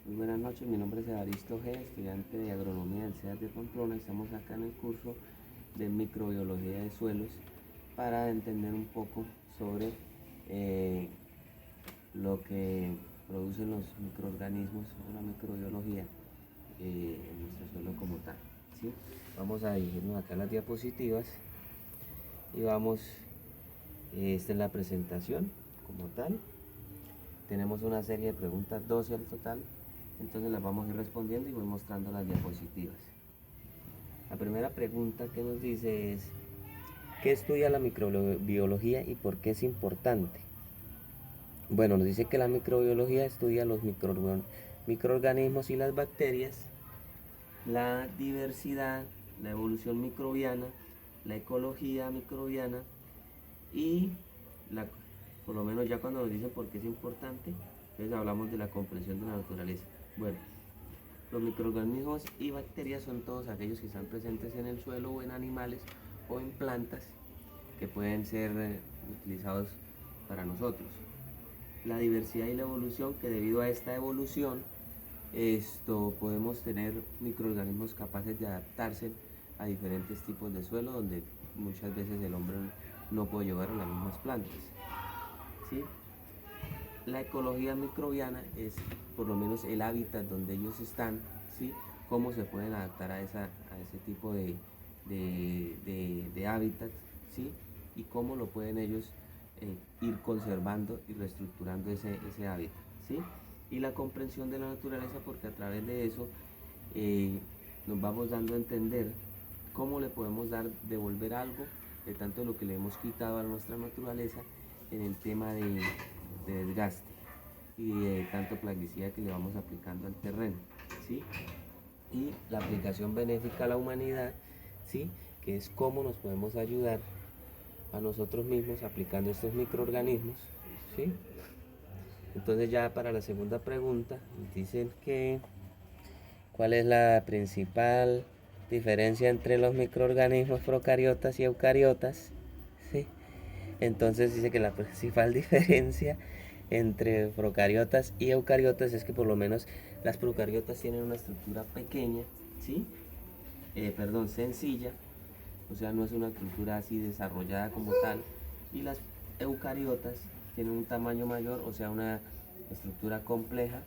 Muy buenas noches, mi nombre es Evaristo G, estudiante de agronomía del CEAS de Pamplona. Estamos acá en el curso de microbiología de suelos para entender un poco sobre lo que producen los microorganismos o la microbiología en nuestro suelo como tal. ¿Sí? Vamos a dirigirnos acá a las diapositivas y vamos, esta es la presentación como tal. Tenemos una serie de preguntas, 12 al total, entonces las vamos a ir respondiendo y voy mostrando las diapositivas. La primera pregunta que nos dice es: ¿qué estudia la microbiología y por qué es importante? Bueno, nos dice que la microbiología estudia los microorganismos y las bacterias, la diversidad, la evolución microbiana, la ecología microbiana y por lo menos ya cuando nos dicen por qué es importante, entonces hablamos de la comprensión de la naturaleza. Bueno, los microorganismos y bacterias son todos aquellos que están presentes en el suelo o en animales o en plantas que pueden ser utilizados para nosotros. La diversidad y la evolución, que debido a esta evolución podemos tener microorganismos capaces de adaptarse a diferentes tipos de suelo donde muchas veces el hombre no puede llevar a las mismas plantas. ¿Sí? La ecología microbiana es por lo menos el hábitat donde ellos están, ¿sí? Cómo se pueden adaptar a ese tipo de hábitat, ¿sí? Y cómo lo pueden ellos ir conservando y reestructurando ese hábitat, ¿sí? Y la comprensión de la naturaleza, porque a través de eso nos vamos dando a entender cómo le podemos devolver algo de tanto lo que le hemos quitado a nuestra naturaleza en el tema de desgaste y de tanto plaguicida que le vamos aplicando al terreno, ¿sí? Y la aplicación benéfica a la humanidad, ¿sí? Que es cómo nos podemos ayudar a nosotros mismos aplicando estos microorganismos, ¿sí? Entonces ya para la segunda pregunta dicen que ¿cuál es la principal diferencia entre los microorganismos procariotas y eucariotas? ¿Sí? Entonces dice que la principal diferencia entre procariotas y eucariotas es que por lo menos las procariotas tienen una estructura pequeña, ¿sí? Sencilla, o sea, no es una estructura así desarrollada como tal, y las eucariotas tienen un tamaño mayor, o sea, una estructura compleja,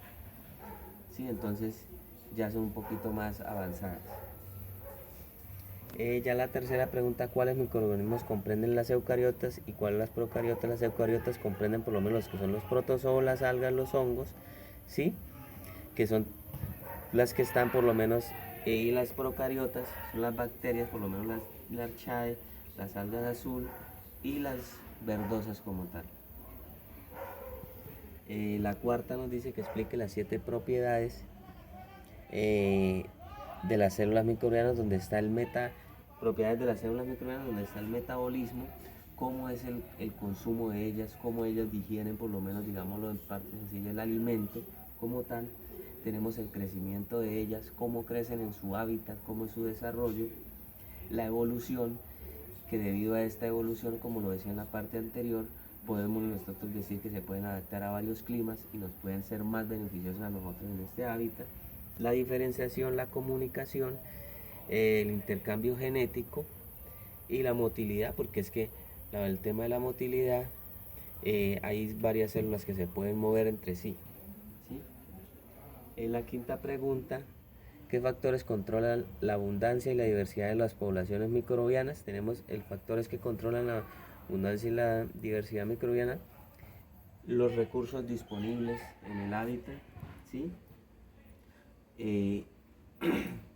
¿sí? Entonces ya son un poquito más avanzadas. Ya la tercera pregunta: ¿cuáles microorganismos comprenden las eucariotas y cuáles las procariotas? Las eucariotas comprenden por lo menos los que son los protozoos, las algas, los hongos, ¿sí? Que son las que están por lo menos, y las procariotas son las bacterias, por lo menos las Larchae, las algas azul y las verdosas como tal. La cuarta nos dice que explique las 7 propiedades de las células microbianas, donde está propiedades de las células microbianas, donde está el metabolismo, cómo es el consumo de ellas, cómo ellas digieren, por lo menos digámoslo en parte sencilla, el alimento como tal. Tenemos el crecimiento de ellas, cómo crecen en su hábitat, cómo es su desarrollo, la evolución, que debido a esta evolución, como lo decía en la parte anterior, podemos nosotros decir que se pueden adaptar a varios climas y nos pueden ser más beneficiosos a nosotros en este hábitat. La diferenciación, la comunicación, el intercambio genético y la motilidad, porque es que el tema de la motilidad, hay varias células que se pueden mover entre sí, ¿sí? En la quinta pregunta: ¿qué factores controlan la abundancia y la diversidad de las poblaciones microbianas? Tenemos el factores que controlan la abundancia y la diversidad microbiana: los recursos disponibles en el hábitat, ¿sí?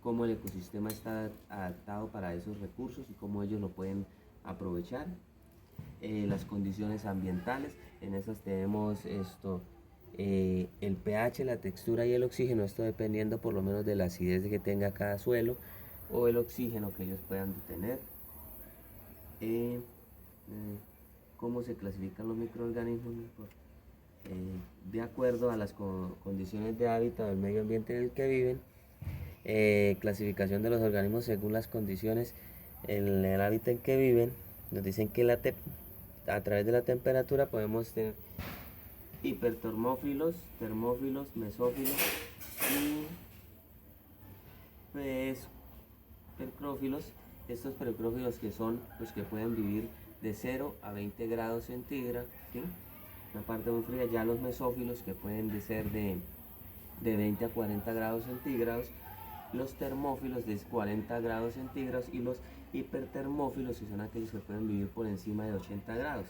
Cómo el ecosistema está adaptado para esos recursos y cómo ellos lo pueden aprovechar. Las condiciones ambientales, en esas tenemos el pH, la textura y el oxígeno, esto dependiendo por lo menos de la acidez que tenga cada suelo o el oxígeno que ellos puedan tener. Cómo se clasifican los microorganismos de acuerdo a las condiciones de hábitat del medio ambiente en el que viven. Clasificación de los organismos según las condiciones en el hábitat en que viven. Nos dicen que a través de la temperatura podemos tener hipertermófilos, termófilos, mesófilos y pues percrófilos. Estos percrófilos que son los que pueden vivir de 0 a 20 grados centígrados, ¿sí? Una parte muy fría. Ya los mesófilos que pueden ser de 20 a 40 grados centígrados, los termófilos de 40 grados centígrados y los hipertermófilos, que son aquellos que pueden vivir por encima de 80 grados,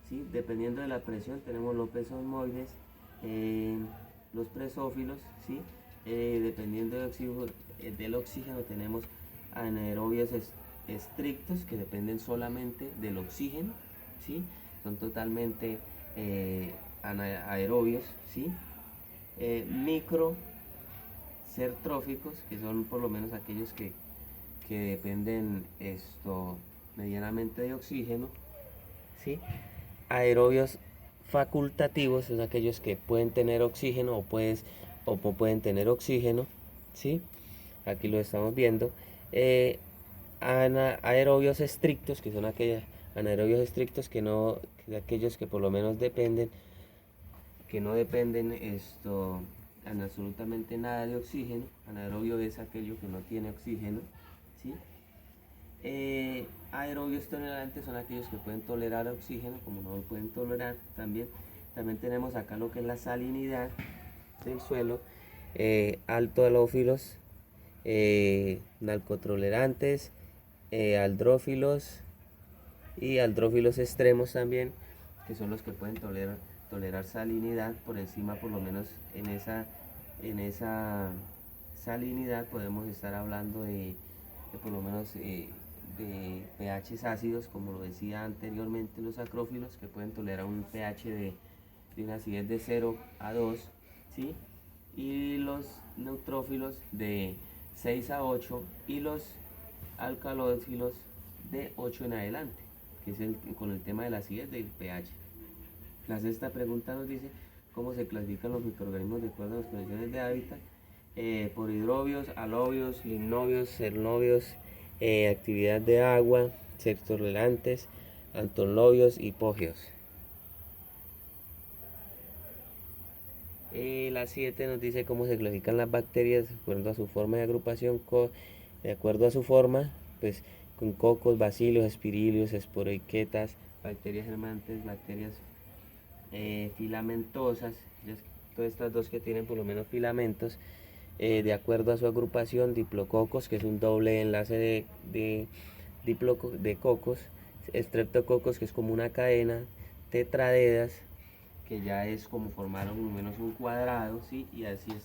¿sí? Dependiendo de la presión tenemos los plasmoides, los presófilos, ¿sí? Dependiendo del oxígeno tenemos anaerobios estrictos, que dependen solamente del oxígeno, ¿sí? Son totalmente anaerobios, ¿sí? Microcertróficos, que son por lo menos aquellos que dependen medianamente de oxígeno, ¿sí? Aerobios facultativos son aquellos que pueden tener oxígeno o pueden tener oxígeno, ¿sí? Aquí lo estamos viendo. Anaerobios estrictos, que son anaerobios estrictos aquellos que por lo menos no dependen en absolutamente nada de oxígeno. Anaerobio es aquello que no tiene oxígeno, ¿sí? Aerobios tolerantes son aquellos que pueden tolerar oxígeno, como no lo pueden tolerar. También tenemos acá lo que es la salinidad del suelo. Alto halófilos, narcotolerantes, aldrófilos y aldrófilos extremos también, que son los que pueden tolerar salinidad por encima, por lo menos en esa salinidad podemos estar hablando de por lo menos de pHs ácidos, como lo decía anteriormente, los acrófilos, que pueden tolerar un pH de una acidez de 0 a 2, ¿sí? Y los neutrófilos de 6 a 8 y los alcalófilos de 8 en adelante, que es con el tema de la acidez del pH. La sexta pregunta nos dice cómo se clasifican los microorganismos de acuerdo a las condiciones de hábitat, por hidrobios, alobios, limnobios, cernobios, actividad de agua, sectorelantes, antolobios y hipógeos. La 7 nos dice cómo se clasifican las bacterias de acuerdo a su forma de agrupación, de acuerdo a su forma, pues con cocos, bacilios, espirilios, esporoiquetas, bacterias germantes, bacterias filamentosas, todas estas dos que tienen por lo menos filamentos, de acuerdo a su agrupación, diplococos, que es un doble enlace de cocos, streptococos, que es como una cadena, tetraedas, que ya es como formar por lo menos un cuadrado, ¿sí? Y así es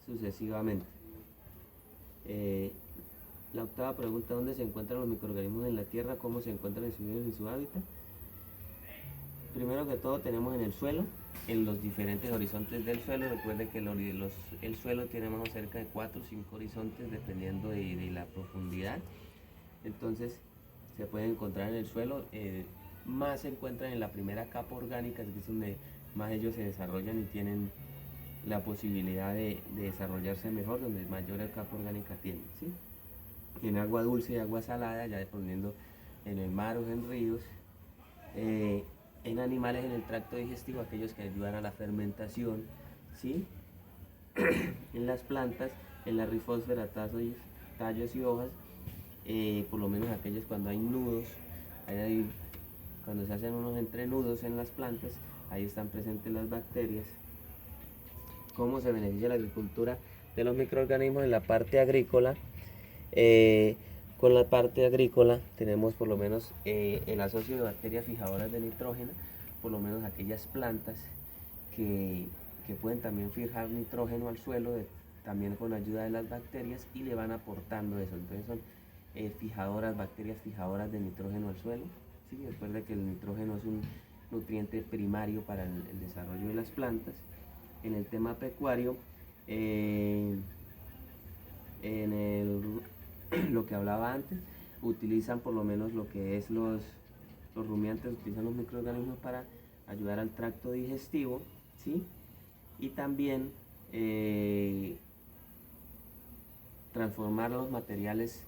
sucesivamente. La octava pregunta: ¿dónde se encuentran los microorganismos en la Tierra? ¿Cómo se encuentran distribuidos en su hábitat? Primero que todo tenemos en el suelo, en los diferentes horizontes del suelo. Recuerde que el suelo tiene más o cerca de 4 o 5 horizontes dependiendo de la profundidad. Entonces se pueden encontrar en el suelo, más se encuentran en la primera capa orgánica, que es donde más ellos se desarrollan y tienen la posibilidad de desarrollarse mejor, donde mayor capa orgánica tienen, ¿sí? En agua dulce y agua salada, ya dependiendo en el mar o en ríos. En animales en el tracto digestivo, aquellos que ayudan a la fermentación, ¿sí? En las plantas, en la rifósfera, tallos y hojas, por lo menos aquellos cuando hay nudos, cuando se hacen unos entrenudos en las plantas, ahí están presentes las bacterias. ¿Cómo se beneficia la agricultura de los microorganismos en la parte agrícola? Con la parte agrícola tenemos por lo menos el asocio de bacterias fijadoras de nitrógeno, por lo menos aquellas plantas que pueden también fijar nitrógeno al suelo, también con ayuda de las bacterias, y le van aportando eso. Entonces son bacterias fijadoras de nitrógeno al suelo, ¿sí? Recuerda que el nitrógeno es un nutriente primario para el desarrollo de las plantas. En el tema pecuario, lo que hablaba antes, utilizan por lo menos lo que es los rumiantes, utilizan los microorganismos para ayudar al tracto digestivo, ¿sí? Y también transformar los materiales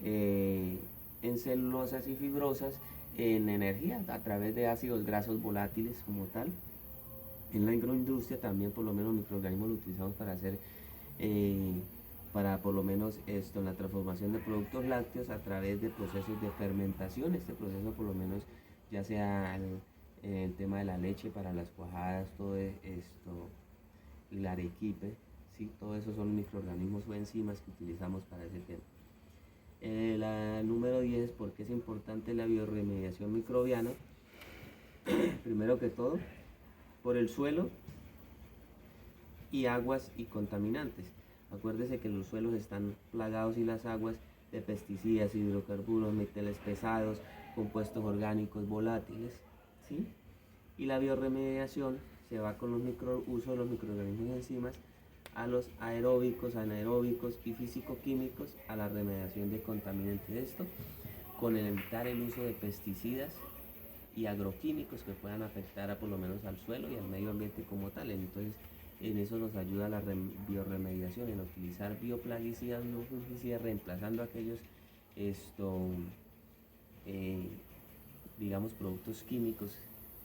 en celulosas y fibrosas en energía a través de ácidos grasos volátiles como tal. En la agroindustria también por lo menos microorganismos lo utilizamos para hacer, para por lo menos en la transformación de productos lácteos a través de procesos de fermentación. Este proceso por lo menos ya sea el tema de la leche para las cuajadas, todo esto, el arequipe, ¿sí? Todo eso son microorganismos o enzimas que utilizamos para ese tema. La número 10, ¿por qué es importante la bioremediación microbiana? Primero que todo, por el suelo y aguas y contaminantes. Acuérdese que los suelos están plagados y las aguas de pesticidas, hidrocarburos, metales pesados, compuestos orgánicos volátiles, ¿sí? Y la bioremediación se va con uso de los microorganismos y enzimas a los aeróbicos, anaeróbicos y físico-químicos a la remediación de contaminantes. Esto con evitar el uso de pesticidas y agroquímicos que puedan afectar por lo menos al suelo y al medio ambiente como tal. Entonces en eso nos ayuda la bioremediación, en utilizar bioplaguicidas no fungicidas, reemplazando aquellos digamos productos químicos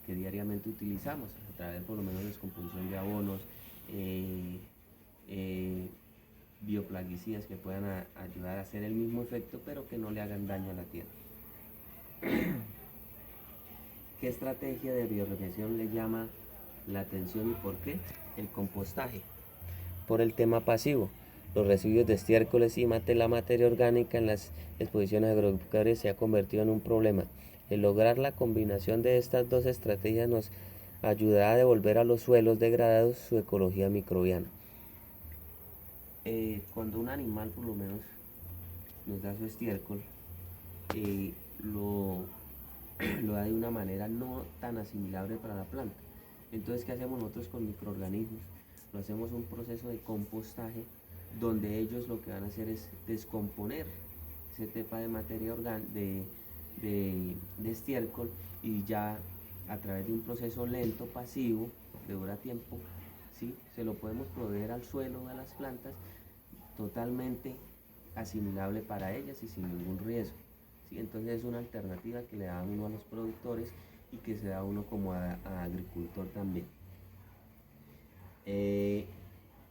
que diariamente utilizamos a través por lo menos de descomposición de abonos, bioplaguicidas que puedan ayudar a hacer el mismo efecto pero que no le hagan daño a la tierra. ¿Qué estrategia de bioremediación le llama la atención y por qué? El compostaje. Por el tema pasivo, los residuos de estiércoles y la materia orgánica en las exposiciones agropecuarias se ha convertido en un problema. El lograr la combinación de estas dos estrategias nos ayudará a devolver a los suelos degradados su ecología microbiana. Cuando un animal por lo menos nos da su estiércol, lo da de una manera no tan asimilable para la planta. Entonces, ¿qué hacemos nosotros con microorganismos? Lo hacemos un proceso de compostaje donde ellos lo que van a hacer es descomponer ese tipo de materia orgánica, de estiércol, y ya a través de un proceso lento, pasivo, que dura tiempo, ¿sí? Se lo podemos proveer al suelo, a las plantas, totalmente asimilable para ellas y sin ningún riesgo, ¿sí? Entonces es una alternativa que le da uno a los productores y que se da uno como a agricultor también.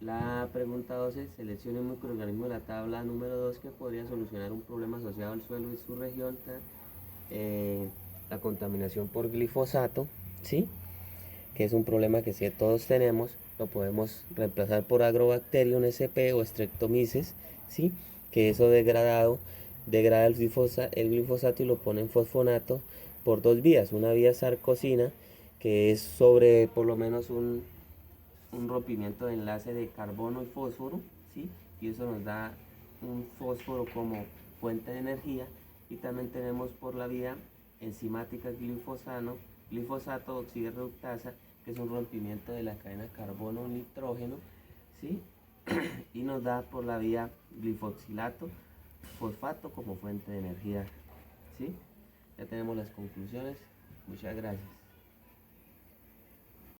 La pregunta 12, seleccione un microorganismo de la tabla número 2 que podría solucionar un problema asociado al suelo y su región. La contaminación por glifosato, ¿sí? Que es un problema que si todos tenemos, lo podemos reemplazar por Agrobacterium sp o Streptomyces, ¿sí? Que eso degrada el glifosato y lo pone en fosfonato por dos vías. Una vía sarcosina, que es sobre por lo menos un rompimiento de enlace de carbono y fósforo, ¿sí? Y eso nos da un fósforo como fuente de energía. Y también tenemos por la vía enzimática glifosato oxidorreductasa, que es un rompimiento de la cadena carbono-nitrógeno, ¿sí? Y nos da por la vía glifoxilato fosfato como fuente de energía, ¿sí? Ya tenemos las conclusiones. Muchas gracias.